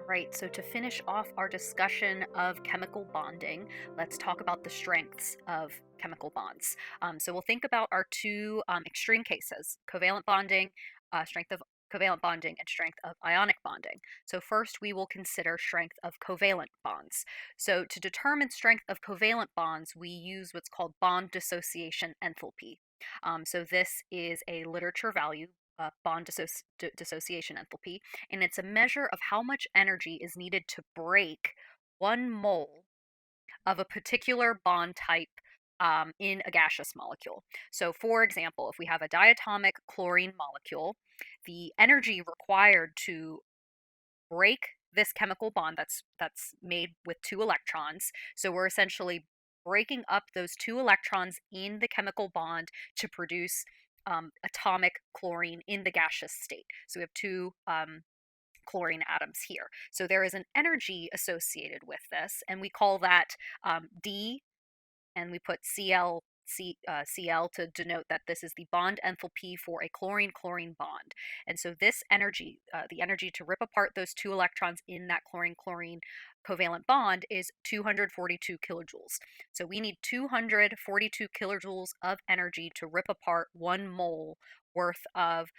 Right, so to finish off our discussion of chemical bonding, let's talk about the strengths of chemical bonds. So we'll think about our two extreme cases, covalent bonding, strength of covalent bonding, and strength of ionic bonding. So first we will consider strength of covalent bonds. So to determine strength of covalent bonds, we use what's called bond dissociation enthalpy. So this is a literature value, dissociation enthalpy, and it's a measure of how much energy is needed to break 1 mole of a particular bond type in a gaseous molecule. So, for example, if we have a diatomic chlorine molecule, the energy required to break this chemical bond that's made with two electrons. So we're essentially breaking up those two electrons in the chemical bond to produce atomic chlorine in the gaseous state. So we have two chlorine atoms here. So there is an energy associated with this, and we call that D, and we put Cl to denote that this is the bond enthalpy for a chlorine-chlorine bond. And so this energy, the energy to rip apart those two electrons in that chlorine-chlorine covalent bond, is 242 kilojoules. So we need 242 kilojoules of energy to rip apart 1 mole worth of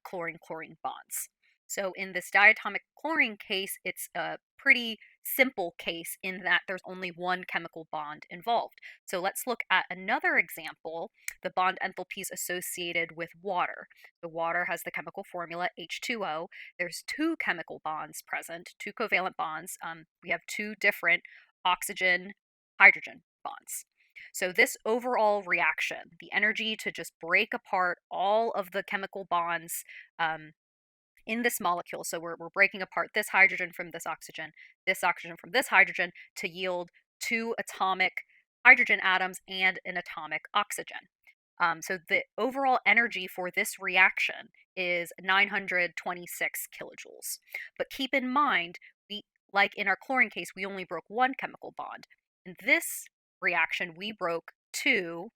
chlorine-chlorine bonds. So in this diatomic chlorine case, it's a pretty simple case in that there's only one chemical bond involved. So let's look at another example, the bond enthalpies associated with water. The water has the chemical formula H2O. There's two chemical bonds present, two covalent bonds. We have two different oxygen-hydrogen bonds. So this overall reaction, the energy to just break apart all of the chemical bonds in this molecule. So we're breaking apart this hydrogen from this oxygen from this hydrogen to yield two atomic hydrogen atoms and an atomic oxygen. So the overall energy for this reaction is 926 kilojoules. But keep in mind, like in our chlorine case, we only broke one chemical bond. In this reaction, we broke two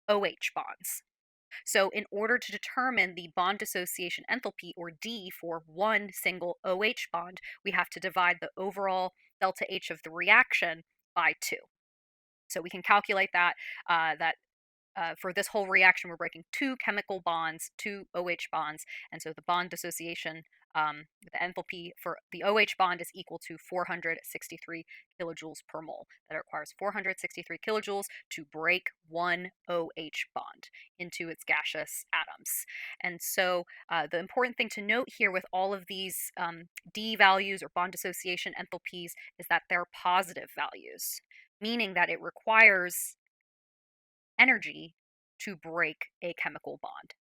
OH bonds. So in order to determine the bond dissociation enthalpy, or D, for one single OH bond, we have to divide the overall delta H of the reaction by 2. So we can calculate that, for this whole reaction, we're breaking two chemical bonds, two OH bonds, and so the bond dissociation, the enthalpy for the OH bond is equal to 463 kilojoules per mole. That requires 463 kilojoules to break one OH bond into its gaseous atoms. And so the important thing to note here with all of these D values or bond dissociation enthalpies is that they're positive values, meaning that it requires energy to break a chemical bond.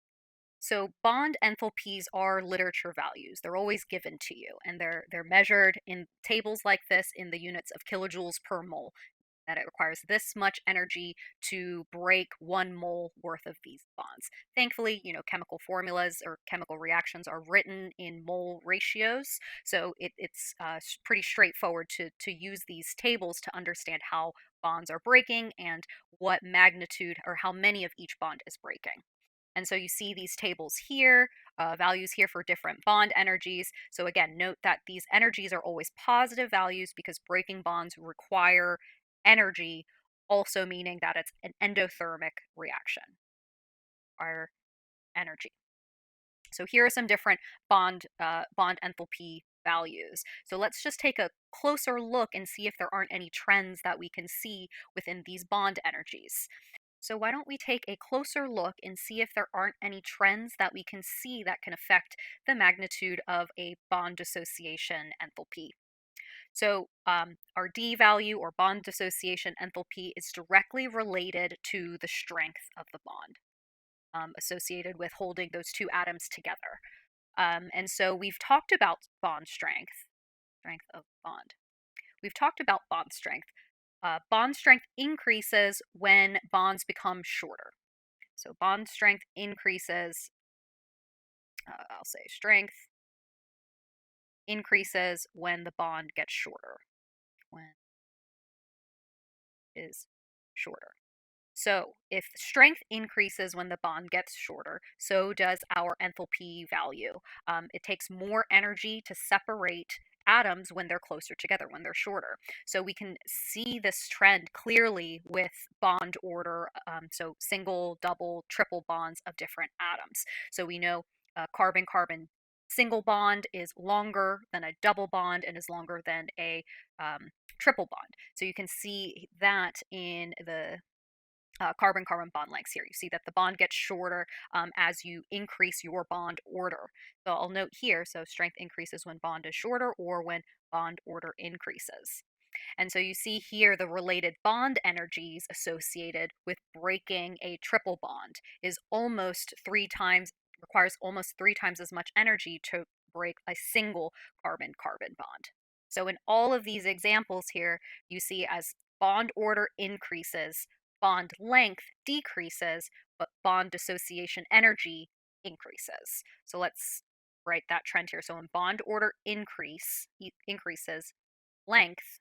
So bond enthalpies are literature values. They're always given to you, and they're measured in tables like this in the units of kilojoules per mole. That it requires this much energy to break 1 mole worth of these bonds. Thankfully, chemical formulas or chemical reactions are written in mole ratios, so it's pretty straightforward to use these tables to understand how bonds are breaking and what magnitude or how many of each bond is breaking. And so you see these tables here, values here for different bond energies. So again, note that these energies are always positive values because breaking bonds require energy, also meaning that it's an endothermic reaction, require energy. So here are some different bond enthalpy values. So let's just take a closer look and see if there aren't any trends that we can see within these bond energies. So why don't we take a closer look and see if there aren't any trends that we can see that can affect the magnitude of a bond dissociation enthalpy. So our D value, or bond dissociation enthalpy, is directly related to the strength of the bond associated with holding those two atoms together. And so we've talked about strength of bond. We've talked about bond strength. Bond strength increases when bonds become shorter. So bond strength increases, I'll say strength increases when the bond gets shorter, when it is shorter. So if strength increases when the bond gets shorter, so does our enthalpy value. It takes more energy to separate atoms when they're closer together, when they're shorter. So we can see this trend clearly with bond order, so single, double, triple bonds of different atoms. So we know carbon-carbon single bond is longer than a double bond and is longer than a triple bond. So you can see that in the carbon-carbon bond lengths here. You see that the bond gets shorter as you increase your bond order. So I'll note here, so strength increases when bond is shorter or when bond order increases. And so you see here the related bond energies associated with breaking a triple bond is almost 3 times, requires almost 3 times as much energy to break a single carbon-carbon bond. So in all of these examples here, you see as bond order increases, bond length decreases, but bond dissociation energy increases. So let's write that trend here. So when bond order increases, length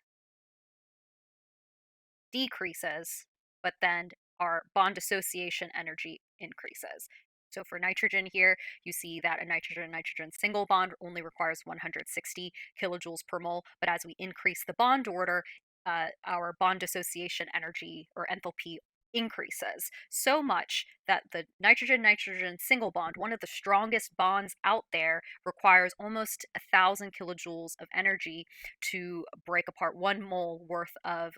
decreases, but then our bond dissociation energy increases. So for nitrogen here, you see that a nitrogen-nitrogen single bond only requires 160 kilojoules per mole, but as we increase the bond order, our bond dissociation energy or enthalpy increases so much that the nitrogen-nitrogen single bond, one of the strongest bonds out there, requires almost 1,000 kilojoules of energy to break apart 1 mole worth of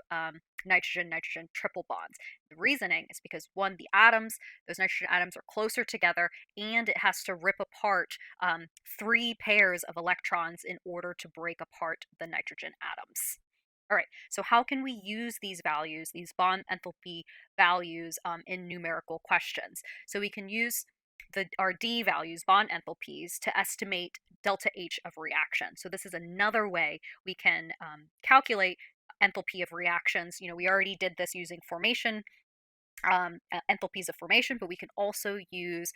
nitrogen-nitrogen triple bonds. The reasoning is because one, the atoms, those nitrogen atoms are closer together, and it has to rip apart 3 pairs of electrons in order to break apart the nitrogen atoms. All right, so how can we use these values, these bond enthalpy values, in numerical questions? So we can use our D values, bond enthalpies, to estimate delta H of reaction. So this is another way we can calculate enthalpy of reactions. You know, we already did this using formation, enthalpies of formation, but we can also use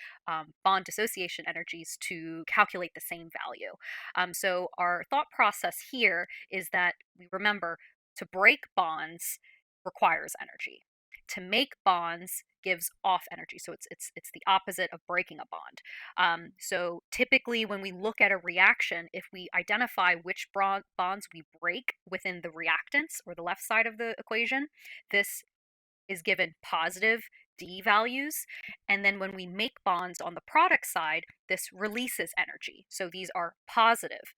bond dissociation energies to calculate the same value. So our thought process here is that we remember to break bonds requires energy. To make bonds gives off energy, so it's the opposite of breaking a bond. So typically, when we look at a reaction, if we identify which bonds we break within the reactants or the left side of the equation, this is given positive D values. And then when we make bonds on the product side, this releases energy. So these are positive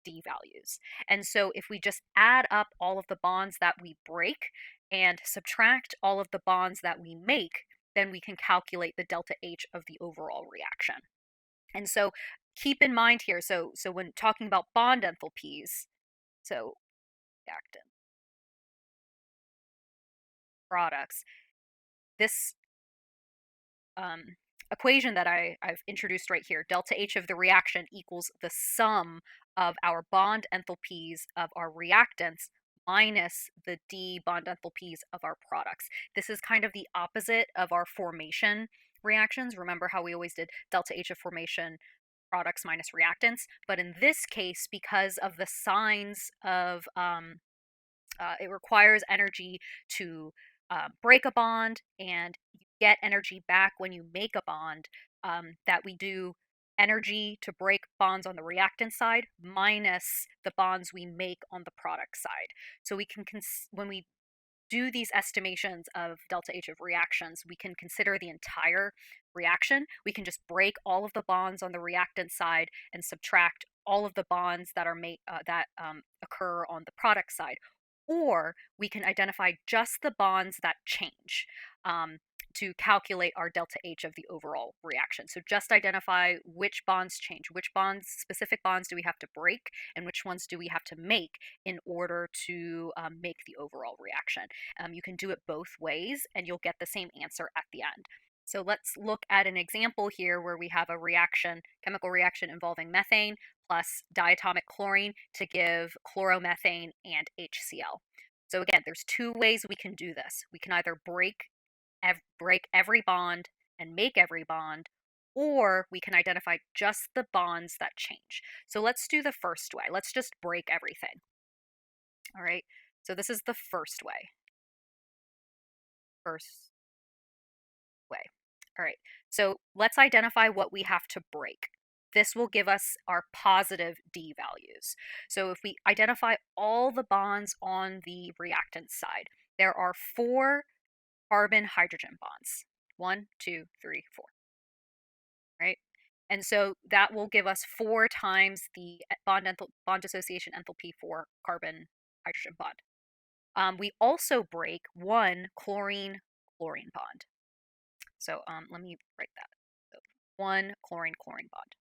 D values. And so if we just add up all of the bonds that we break and subtract all of the bonds that we make, then we can calculate the delta H of the overall reaction. And so keep in mind here, so when talking about bond enthalpies, so reactant products, this equation that I've introduced right here, delta H of the reaction equals the sum of our bond enthalpies of our reactants minus the D bond enthalpies of our products. This is kind of the opposite of our formation reactions. Remember how we always did delta H of formation, products minus reactants? But in this case, because of the signs of it requires energy to break a bond, and you get energy back when you make a bond. That we do energy to break bonds on the reactant side minus the bonds we make on the product side. So we can, when we do these estimations of delta H of reactions, we can consider the entire reaction. We can just break all of the bonds on the reactant side and subtract all of the bonds that are occur on the product side. Or we can identify just the bonds that change to calculate our delta H of the overall reaction. So just identify which bonds change, which bonds, specific bonds do we have to break, and which ones do we have to make in order to make the overall reaction. You can do it both ways, and you'll get the same answer at the end. So let's look at an example here where we have a reaction, chemical reaction involving methane plus diatomic chlorine to give chloromethane and HCl. So again, there's 2 ways we can do this. We can either break every bond and make every bond, or we can identify just the bonds that change. So let's do the first way. Let's just break everything. All right, so this is the first way. First way. All right, so let's identify what we have to break. This will give us our positive D values. So if we identify all the bonds on the reactant side, there are 4 carbon-hydrogen bonds. 1, 2, 3, 4, right? And so that will give us 4 times the bond dissociation enthalpy for carbon-hydrogen bond. We also break 1 chlorine-chlorine bond. So let me write that. So 1 chlorine-chlorine bond.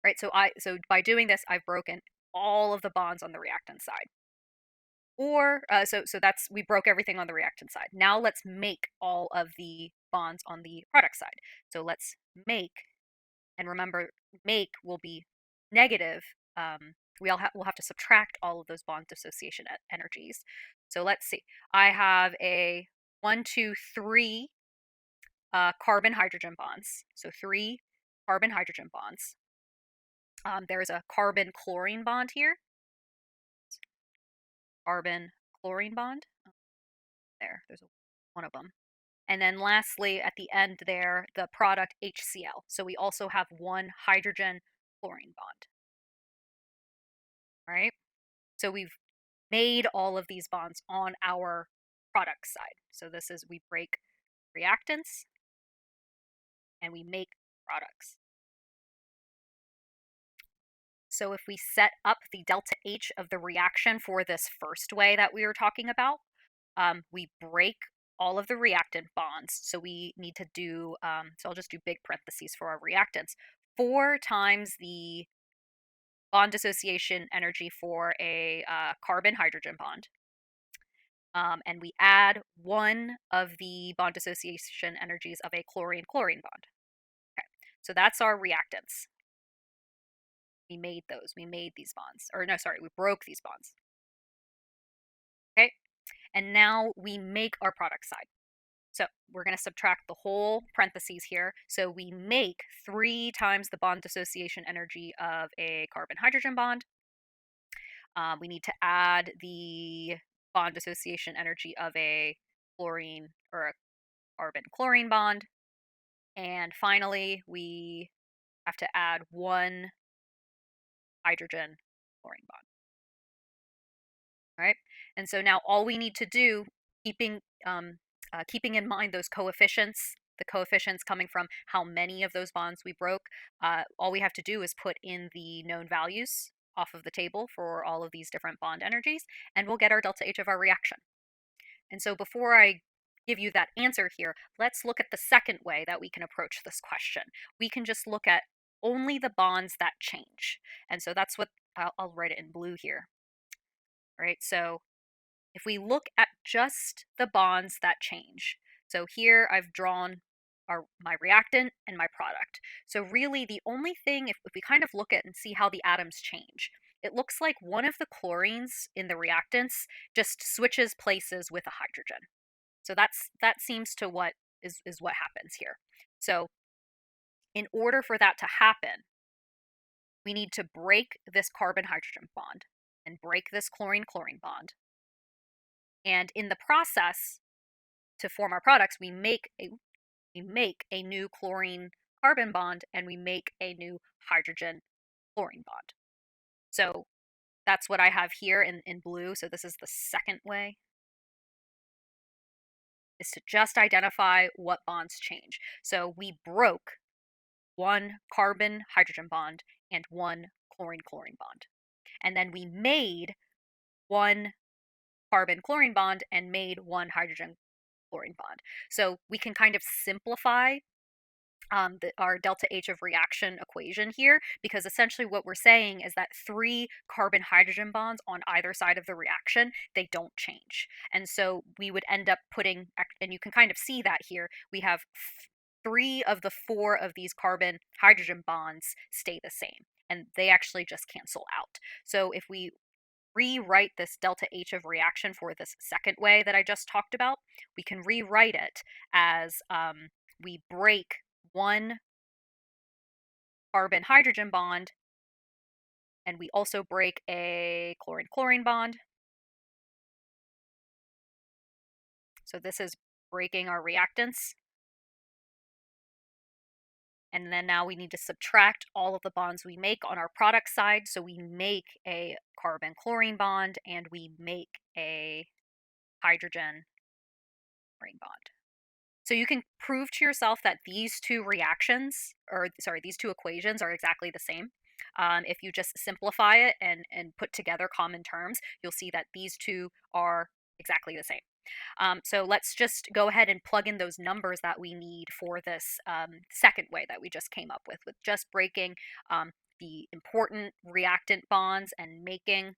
Right, so by doing this, I've broken all of the bonds on the reactant side. Or so that's we broke everything on the reactant side. Now let's make all of the bonds on the product side. So let's make, and remember, make will be negative. We'll have to subtract all of those bond dissociation energies. So let's see. I have a 1, 2, 3 carbon hydrogen bonds. So 3 carbon hydrogen bonds. There's a carbon chlorine bond here. Carbon chlorine bond. There's one of them. And then lastly, at the end there, the product HCl. So we also have 1 hydrogen chlorine bond. All right. So we've made all of these bonds on our product side. So this is, we break reactants and we make products. So if we set up the delta H of the reaction for this first way that we were talking about, we break all of the reactant bonds. So we need to do, so I'll just do big parentheses for our reactants, 4 times the bond dissociation energy for a carbon-hydrogen bond. And we add 1 of the bond dissociation energies of a chlorine-chlorine bond. Okay, so that's our reactants. We made those. We made these bonds. Or no, sorry, we broke these bonds. Okay, and now we make our product side. So we're going to subtract the whole parentheses here. So we make 3 times the bond dissociation energy of a carbon-hydrogen bond. We need to add the bond dissociation energy of a chlorine or a carbon-chlorine bond. And finally, we have to add 1 hydrogen chlorine bond. All right, and so now all we need to do, keeping in mind those coefficients, the coefficients coming from how many of those bonds we broke, all we have to do is put in the known values off of the table for all of these different bond energies, and we'll get our delta H of our reaction. And so before I give you that answer here, let's look at the second way that we can approach this question. We can just look at only the bonds that change. And so that's what I'll write it in blue here. All right, so if we look at just the bonds that change, so here I've drawn my reactant and my product. So really the only thing, if we kind of look at and see how the atoms change, it looks like one of the chlorines in the reactants just switches places with a hydrogen. So that seems to what is what happens here. So in order for that to happen, we need to break this carbon-hydrogen bond and break this chlorine-chlorine bond. And in the process, to form our products, we make a new chlorine carbon bond and we make a new hydrogen chlorine bond. So that's what I have here in blue. So this is the second way, is to just identify what bonds change. So we broke 1 carbon hydrogen bond and 1 chlorine chlorine bond. And then we made 1 carbon chlorine bond and made 1 hydrogen chlorine bond. So we can kind of simplify our delta H of reaction equation here, because essentially what we're saying is that 3 carbon hydrogen bonds on either side of the reaction, they don't change. And so we would end up putting, and you can kind of see that here, we have 3 of the 4 of these carbon hydrogen bonds stay the same, and they actually just cancel out. So if we rewrite this delta H of reaction for this second way that I just talked about, we can rewrite it as we break 1 carbon hydrogen bond and we also break a chlorine chlorine bond. So this is breaking our reactants. And then now we need to subtract all of the bonds we make on our product side. So we make a carbon-chlorine bond and we make a hydrogen-chlorine bond. So you can prove to yourself that these two reactions, or sorry, these two equations are exactly the same. If you just simplify it and put together common terms, you'll see that these two are exactly the same. So let's just go ahead and plug in those numbers that we need for this second way that we just came up with just breaking the important reactant bonds and making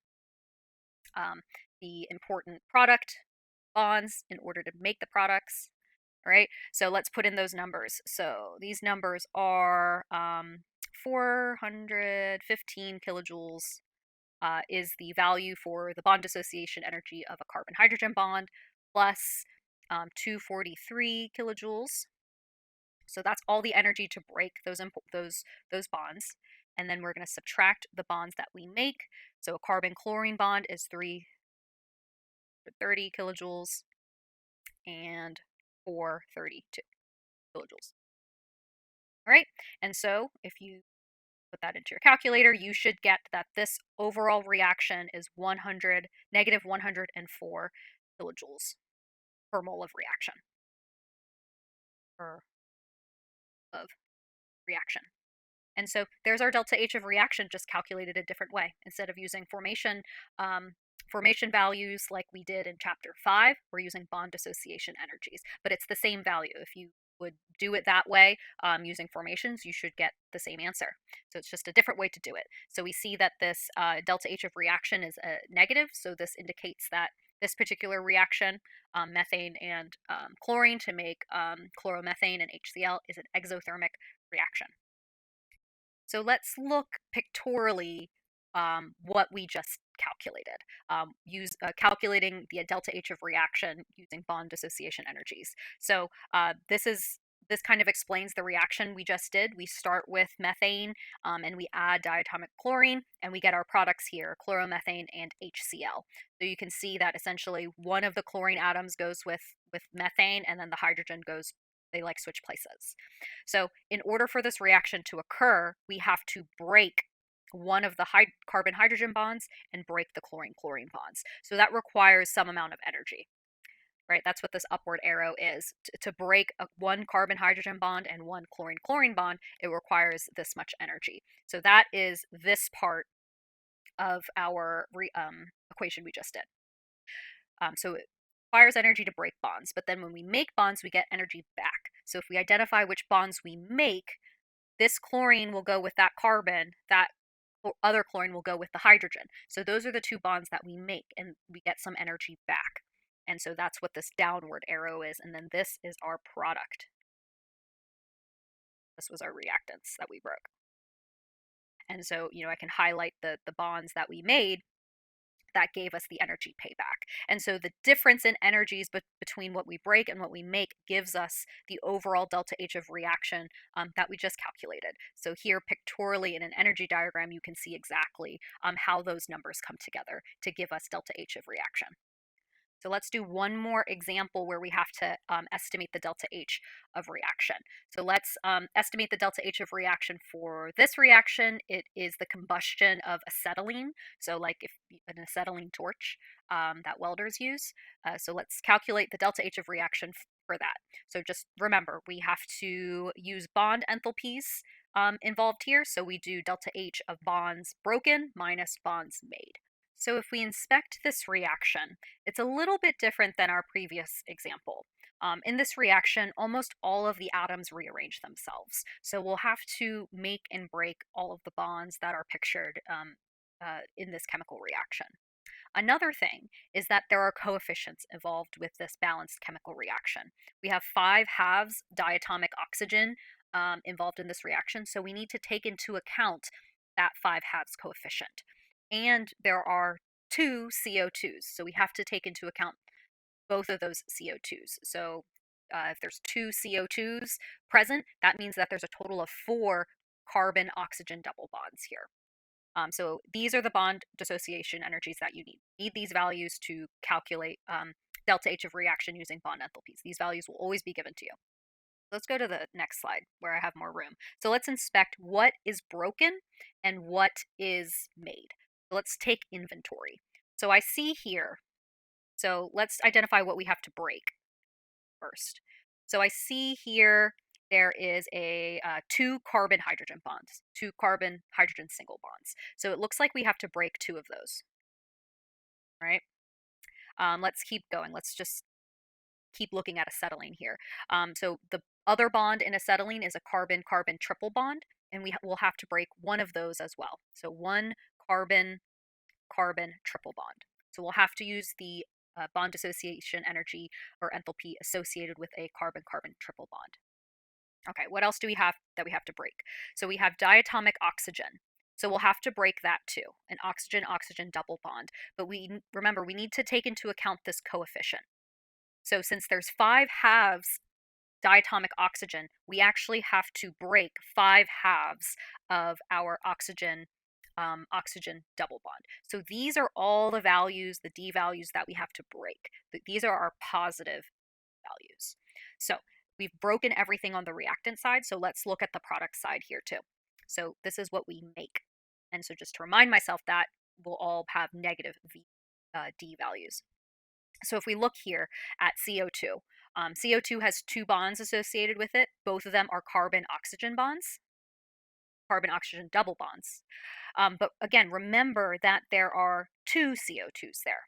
um, the important product bonds in order to make the products. All right, so let's put in those numbers. So these numbers are 415 kilojoules is the value for the bond dissociation energy of a carbon hydrogen bond plus 243 kilojoules. So that's all the energy to break those bonds. And then we're going to subtract the bonds that we make. So a carbon chlorine bond is 330 kilojoules and 432 kilojoules. All right, and so if you put that into your calculator, you should get that this overall reaction is negative 104 kilojoules per mole of reaction. Per of reaction. And so there's our delta H of reaction, just calculated a different way. Instead of using formation values like we did in chapter 5, we're using bond dissociation energies. But it's the same value. If you would do it that way using formations, you should get the same answer. So it's just a different way to do it. So we see that this delta H of reaction is a negative. So this indicates that this particular reaction, methane and chlorine to make chloromethane and HCl, is an exothermic reaction. So let's look pictorially what we just calculated. Calculating the delta H of reaction using bond dissociation energies. So this kind of explains the reaction we just did. We start with methane and we add diatomic chlorine and we get our products here, chloromethane and HCl. So you can see that essentially one of the chlorine atoms goes with methane and then the hydrogen goes, they like switch places. So in order for this reaction to occur, we have to break one of the carbon hydrogen bonds and break the chlorine chlorine bonds. So that requires some amount of energy, right? That's what this upward arrow is. To break one carbon hydrogen bond and one chlorine chlorine bond, it requires this much energy. So that is this part of our equation we just did. So it requires energy to break bonds, but then when we make bonds, we get energy back. So if we identify which bonds we make, this chlorine will go with that carbon, that other chlorine will go with the hydrogen. So those are the two bonds that we make, and we get some energy back. And so that's what this downward arrow is, and then this is our product. This was our reactants that we broke. And so, I can highlight the bonds that we made that gave us the energy payback. And so the difference in energies between what we break and what we make gives us the overall delta H of reaction that we just calculated. So here pictorially in an energy diagram, you can see exactly how those numbers come together to give us delta H of reaction. So let's do one more example where we have to estimate the delta H of reaction. So let's estimate the delta H of reaction for this reaction. It is the combustion of acetylene. So like if an acetylene torch that welders use. So let's calculate the delta H of reaction for that. So just remember, we have to use bond enthalpies involved here. So we do delta H of bonds broken minus bonds made. So if we inspect this reaction, it's a little bit different than our previous example. In this reaction, almost all of the atoms rearrange themselves. So we'll have to make and break all of the bonds that are pictured in this chemical reaction. Another thing is that there are coefficients involved with this balanced chemical reaction. We have 5 halves diatomic oxygen involved in this reaction, so we need to take into account that 5 halves coefficient. And there are 2 CO2s, so we have to take into account both of those CO2s. So if there's 2 CO2s present, that means that there's a total of 4 carbon-oxygen double bonds here. So these are the bond dissociation energies that you need these values to calculate delta H of reaction using bond enthalpies. These values will always be given to you. Let's go to the next slide where I have more room. So let's inspect what is broken and what is made. So let's take inventory. So I see here, so let's identify what we have to break first. So I see here there is a two carbon hydrogen bonds, two carbon hydrogen single bonds. So it looks like we have to break two of those, right? Let's keep going. Let's just keep looking at acetylene here. So the other bond in acetylene is a carbon-carbon triple bond, and will have to break one of those as well. So one carbon-carbon triple bond. So we'll have to use the bond dissociation energy or enthalpy associated with a carbon-carbon triple bond. Okay, what else do we have that we have to break? So we have diatomic oxygen. So we'll have to break that too, an oxygen-oxygen double bond. But remember, we need to take into account this coefficient. So since there's 5 halves diatomic oxygen, we actually have to break 5 halves of our oxygen double bond. So these are all the values, the D values that we have to break. These are our positive values. So we've broken everything on the reactant side, so let's look at the product side here too. So this is what we make. And so just to remind myself that we'll all have negative D values. So if we look here at CO2, CO2 has 2 bonds associated with it. Both of them are carbon-oxygen bonds, carbon-oxygen double bonds. But again, remember that there are 2 CO2s there.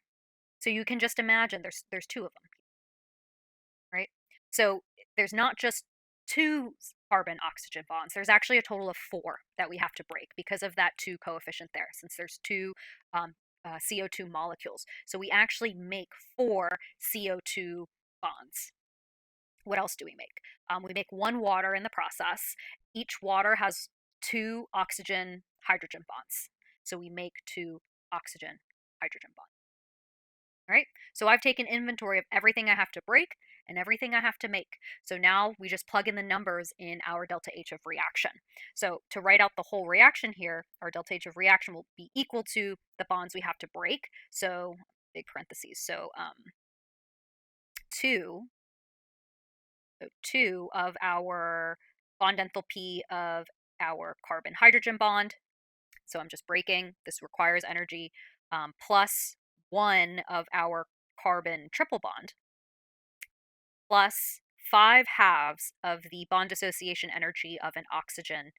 So you can just imagine there's 2 of them, right? So there's not just 2 carbon-oxygen bonds. There's actually a total of 4 that we have to break because of that 2 coefficient there, since there's 2 CO2 molecules. So we actually make 4 CO2 bonds. What else do we make? We make 1 water in the process. Each water has 2 oxygen hydrogen bonds. So we make 2 oxygen hydrogen bonds. All right, so I've taken inventory of everything I have to break and everything I have to make. So now we just plug in the numbers in our delta H of reaction. So to write out the whole reaction here, our delta H of reaction will be equal to the bonds we have to break. So big parentheses. So 2 of our bond enthalpy of our carbon hydrogen bond. So I'm just breaking. This requires energy, plus 1 of our carbon triple bond, plus 5 halves of the bond dissociation energy of an oxygen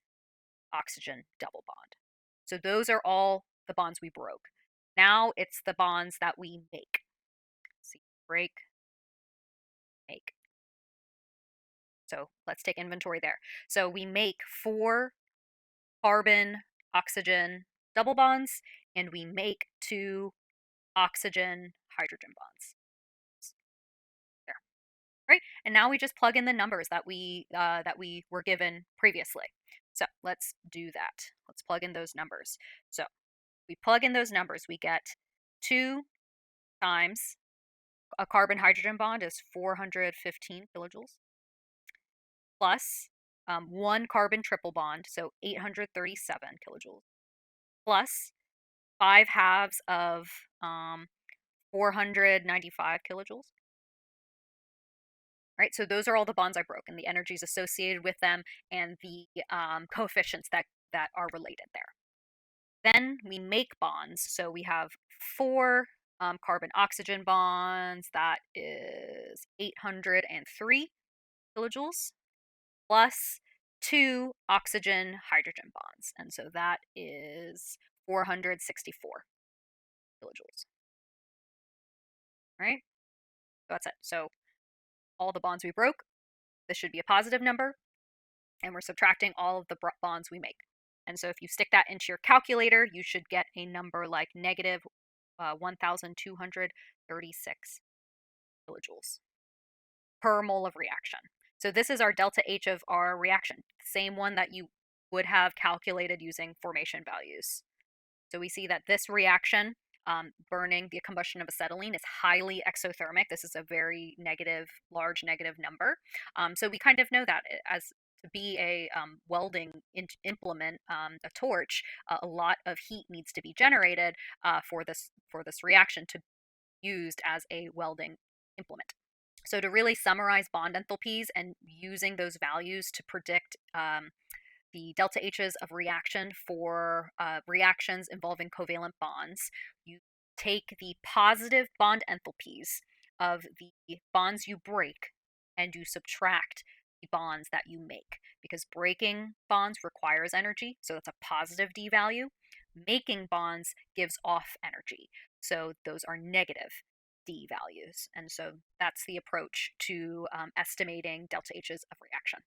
double bond. So those are all the bonds we broke. Now it's the bonds that we make. See, break, make. So let's take inventory there. So we make 4 carbon oxygen double bonds, and we make 2 oxygen hydrogen bonds. There, right? And now we just plug in the numbers that we were given previously. So let's do that. Let's plug in those numbers. So we plug in those numbers, we get 2 times a carbon hydrogen bond is 415 kilojoules, plus 1 carbon triple bond, so 837 kilojoules, plus 5 halves of 495 kilojoules. Right, so those are all the bonds I broke and the energies associated with them and the coefficients that are related there. Then we make bonds. So we have 4 carbon-oxygen bonds. That is 803 kilojoules, plus 2 oxygen-hydrogen bonds. And so that is 464 kilojoules. Right? So that's it. So all the bonds we broke, this should be a positive number, and we're subtracting all of the bonds we make. And so if you stick that into your calculator, you should get a number like negative 1,236 kilojoules per mole of reaction. So this is our delta H of our reaction, same one that you would have calculated using formation values. So we see that this reaction, burning the combustion of acetylene, is highly exothermic. This is a very negative, large negative number. So we kind of know that as to be a welding implement, a torch, a lot of heat needs to be generated for this reaction to be used as a welding implement. So, to really summarize bond enthalpies and using those values to predict the delta H's of reaction for reactions involving covalent bonds, you take the positive bond enthalpies of the bonds you break and you subtract the bonds that you make, because breaking bonds requires energy, so that's a positive D value. Making bonds gives off energy, so those are negative D values. And so that's the approach to estimating delta H's of reaction.